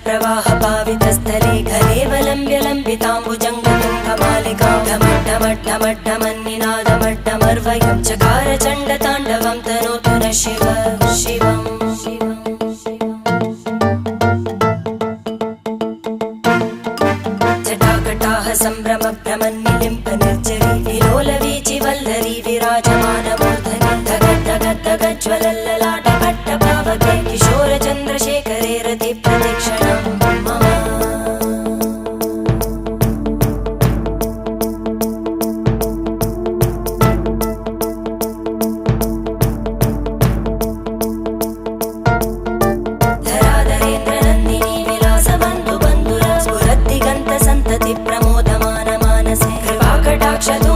प्रवाह पावितस्थले खलेवलम्ब्य लम्बिताम्बुजङ्गतुङ्गमालिकां ढमड्ढमड्ढमड्ढमन्निनादमड्ढमर्वयं चकार चण्डताण्डवं तनोतु नः शिव शिवम् जटाकटाः सम्भ्रमभ्रमन्निलिम्प निर्जरी विलोलवीचि वल्लरी विराजमानमूर्धनि धगद्धगद्धगज्ज्वलल्ललाटकट्टपावके किशोरचन्द्रशेखरे रतिप्रदक्षिणं मम धराधरेन्द्रनन्दिनी विलासबन्धु बन्धुर स्फुरद्दिगन्तसन्तति प्रमोदमान मानसे कृपाकटाक्षतो